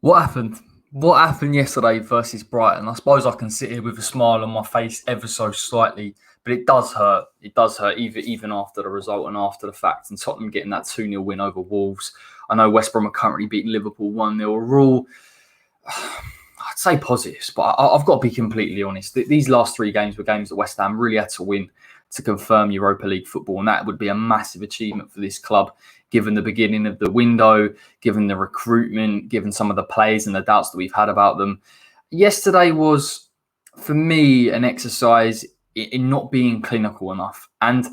What happened? What happened yesterday versus Brighton? I suppose I can sit here with a smile on my face ever so slightly, but it does hurt. It does hurt even after the result and after the fact. And Tottenham getting that 2-0 win over Wolves. I know West Brom are currently beating Liverpool 1-0. Rule, I'd say positives, but I've got to be completely honest. These last three games were games that West Ham really had to win to confirm Europa League football, and that would be a massive achievement for this club, given the beginning of the window, given the recruitment, given some of the players and the doubts that we've had about them. Yesterday was, for me, an exercise in not being clinical enough. And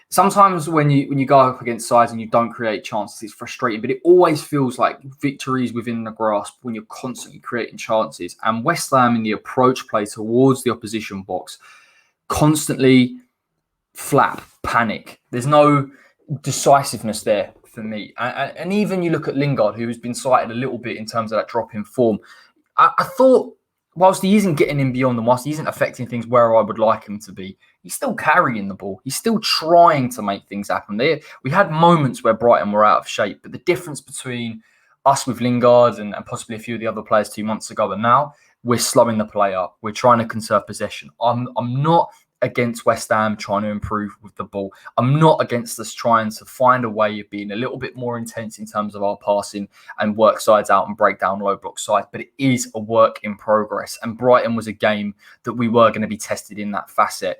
sometimes when you go up against sides and you don't create chances, it's frustrating, but it always feels like victories within the grasp when you're constantly creating chances. And West Ham in the approach play towards the opposition box constantly flap, panic. There's no decisiveness there for me. And even you look at Lingard, who has been cited a little bit in terms of that drop in form. I thought, whilst he isn't getting in beyond them, whilst he isn't affecting things where I would like him to be, he's still carrying the ball. He's still trying to make things happen. We had moments where Brighton were out of shape, but the difference between us with Lingard and possibly a few of the other players 2 months ago and now, we're slowing the play up. We're trying to conserve possession. I'm not against West Ham trying to improve with the ball. I'm not against us trying to find a way of being a little bit more intense in terms of our passing and work sides out and break down low block sides, but it is a work in progress. And Brighton was a game that we were going to be tested in that facet.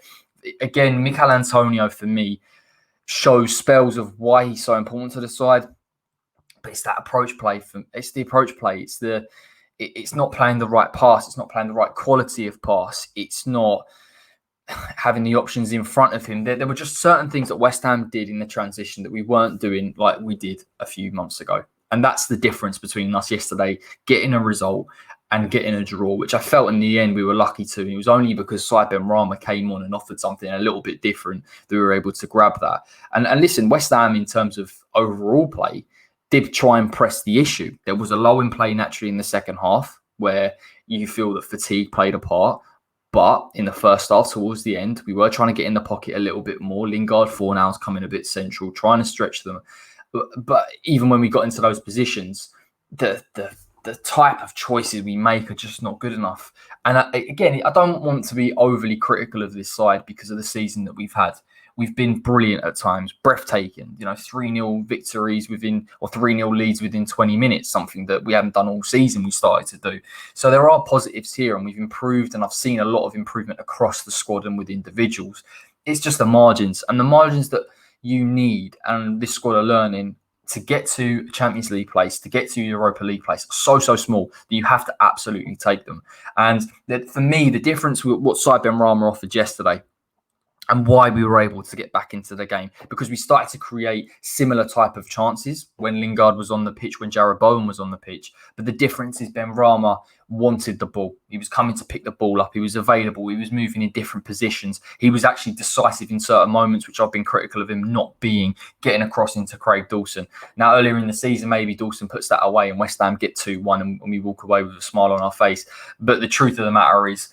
Again, Mikel Antonio, for me, shows spells of why he's so important to the side, but it's that approach play. It's the approach play. It's not playing the right pass. It's not playing the right quality of pass. It's not having the options in front of him. There were just certain things that West Ham did in the transition that we weren't doing like we did a few months ago. And that's the difference between us yesterday getting a result and getting a draw, which I felt in the end we were lucky to. And it was only because Saïd Benrahma came on and offered something a little bit different that we were able to grab that. And listen, West Ham, in terms of overall play, did try and press the issue. There was a lull in play naturally in the second half where you feel that fatigue played a part. But in the first half, towards the end, we were trying to get in the pocket a little bit more. Lingard, Fornals coming a bit central, trying to stretch them. But even when we got into those positions, the type of choices we make are just not good enough. And again, I don't want to be overly critical of this side because of the season that we've had. We've been brilliant at times, breathtaking, 3-0 victories or 3-0 leads within 20 minutes, something that we haven't done all season we started to do. So there are positives here and we've improved, and I've seen a lot of improvement across the squad and with individuals. It's just the margins that you need, and this squad are learning to get to Champions League place, to get to Europa League place, so small that you have to absolutely take them. And for me, the difference with what Saïd Benrahma offered yesterday and why we were able to get back into the game, because we started to create similar type of chances when Lingard was on the pitch, when Jarrod Bowen was on the pitch. But the difference is Benrahma wanted the ball. He was coming to pick the ball up. He was available. He was moving in different positions. He was actually decisive in certain moments, which I've been critical of him not being, getting across into Craig Dawson. Now, earlier in the season, maybe Dawson puts that away and West Ham get 2-1 and we walk away with a smile on our face. But the truth of the matter is,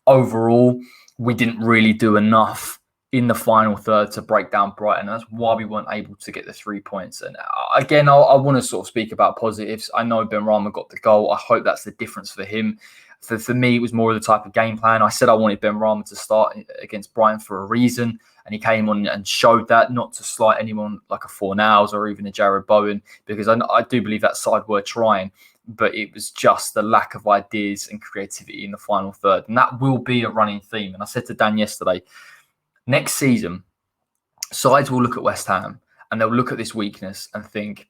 overall, we didn't really do enough in the final third to break down Brighton. That's why we weren't able to get the 3 points. And again, I want to sort of speak about positives. I know Benrahma got the goal. I hope that's the difference for him. For me, it was more of the type of game plan. I said I wanted Benrahma to start against Brighton for a reason, and he came on and showed that, not to slight anyone like a Fornals or even a Jarrod Bowen, because I do believe that side were trying, but it was just the lack of ideas and creativity in the final third. And that will be a running theme. And I said to Dan yesterday, next season, sides will look at West Ham and they'll look at this weakness and think,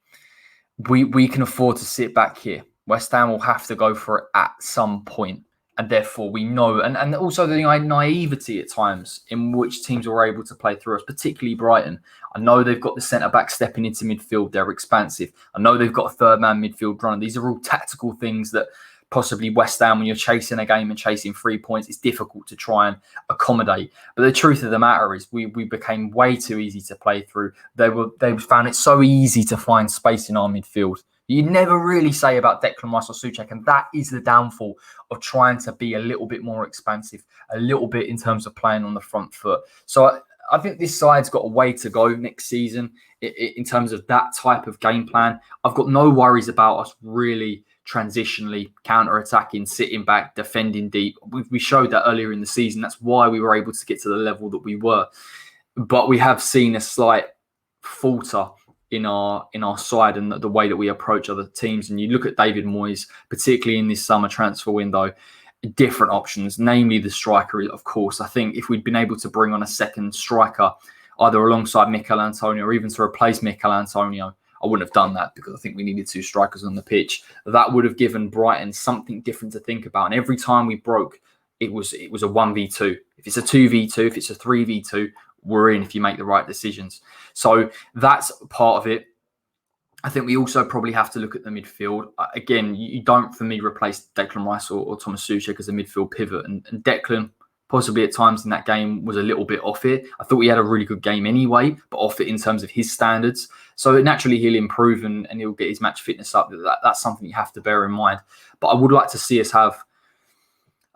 we can afford to sit back here. West Ham will have to go for it at some point. And therefore we know, and also the naivety at times in which teams were able to play through us, particularly Brighton. I know they've got the centre-back stepping into midfield. They're expansive. I know they've got a third-man midfield runner. These are all tactical things that possibly West Ham, when you're chasing a game and chasing 3 points, it's difficult to try and accommodate. But the truth of the matter is we became way too easy to play through. They found it so easy to find space in our midfield. You never really say about Declan Rice or Souček, and that is the downfall of trying to be a little bit more expansive, a little bit in terms of playing on the front foot. So I think this side's got a way to go next season in terms of that type of game plan. I've got no worries about us really transitionally, counter-attacking, sitting back, defending deep. We showed that earlier in the season. That's why we were able to get to the level that we were. But we have seen a slight falter in our side and the way that we approach other teams. And you look at David Moyes, particularly in this summer transfer window, different options, namely the striker, of course. I think if we'd been able to bring on a second striker, either alongside Mikel Antonio or even to replace Mikel Antonio, I wouldn't have done that because I think we needed 2 strikers on the pitch. That would have given Brighton something different to think about. And every time we broke, it was a 1v2. If it's a 2v2, if it's a 3v2, we're in if you make the right decisions. So that's part of it. I think we also probably have to look at the midfield. Again, you don't, for me, replace Declan Rice or Thomas Souček as a midfield pivot. And Declan, possibly at times in that game, was a little bit off it. I thought he had a really good game anyway, but off it in terms of his standards. So naturally, he'll improve and he'll get his match fitness up. That's something you have to bear in mind. But I would like to see us have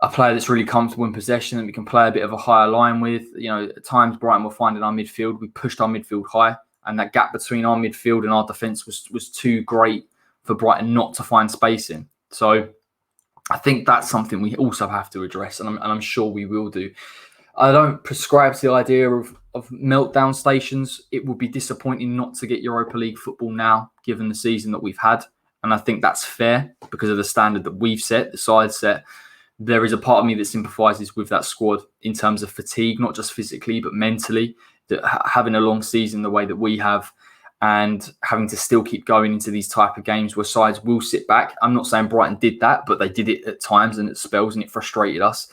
a player that's really comfortable in possession that we can play a bit of a higher line with. At times, Brighton will find in our midfield, we pushed our midfield high. And that gap between our midfield and our defence was too great for Brighton not to find space in. So I think that's something we also have to address, and I'm sure we will do. I don't prescribe to the idea of meltdown stations. It would be disappointing not to get Europa League football now, given the season that we've had. And I think that's fair because of the standard that we've set, the side set. There is a part of me that sympathises with that squad in terms of fatigue, not just physically, but mentally. That having a long season the way that we have and having to still keep going into these type of games where sides will sit back. I'm not saying Brighton did that, but they did it at times and at spells, and it frustrated us.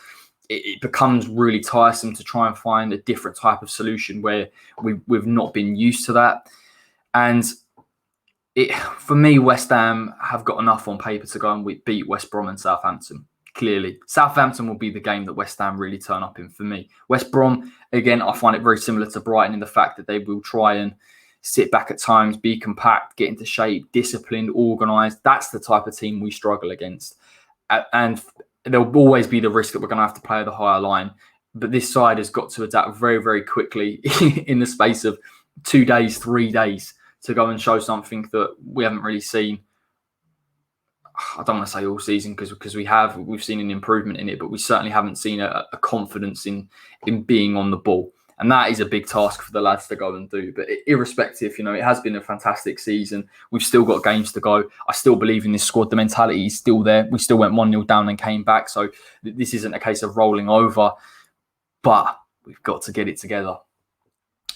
It becomes really tiresome to try and find a different type of solution where we've not been used to that. And for me, West Ham have got enough on paper to go and beat West Brom and Southampton. Clearly, Southampton will be the game that West Ham really turn up in for me. West Brom, again, I find it very similar to Brighton in the fact that they will try and sit back at times, be compact, get into shape, disciplined, organised. That's the type of team we struggle against. And there'll always be the risk that we're going to have to play the higher line. But this side has got to adapt very, very quickly in the space of 2 days, 3 days to go and show something that we haven't really seen. I don't want to say all season because we've seen an improvement in it, but we certainly haven't seen a confidence in being on the ball. And that is a big task for the lads to go and do. But irrespective, it has been a fantastic season. We've still got games to go. I still believe in this squad. The mentality is still there. We still went 1-0 down and came back. So this isn't a case of rolling over, but we've got to get it together.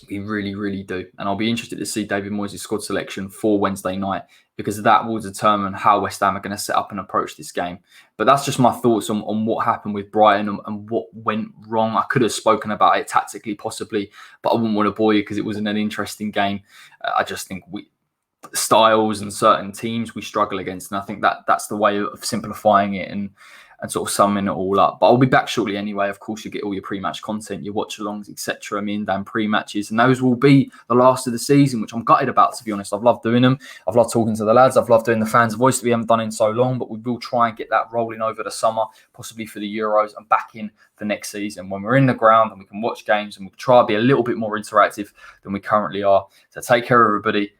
We really, really do. And I'll be interested to see David Moyes' squad selection for Wednesday night because that will determine how West Ham are going to set up and approach this game. But that's just my thoughts on what happened with Brighton and what went wrong. I could have spoken about it tactically, possibly, but I wouldn't want to bore you because it wasn't an interesting game. I just think styles and certain teams we struggle against. And I think that's the way of simplifying it and sort of summing it all up. But I'll be back shortly anyway. Of course, you get all your pre-match content, your watch-alongs, etc. Me and Dan pre-matches. And those will be the last of the season, which I'm gutted about, to be honest. I've loved doing them. I've loved talking to the lads. I've loved doing the fans' voice that we haven't done in so long. But we will try and get that rolling over the summer, possibly for the Euros, and back in the next season when we're in the ground and we can watch games and we'll try to be a little bit more interactive than we currently are. So take care, everybody.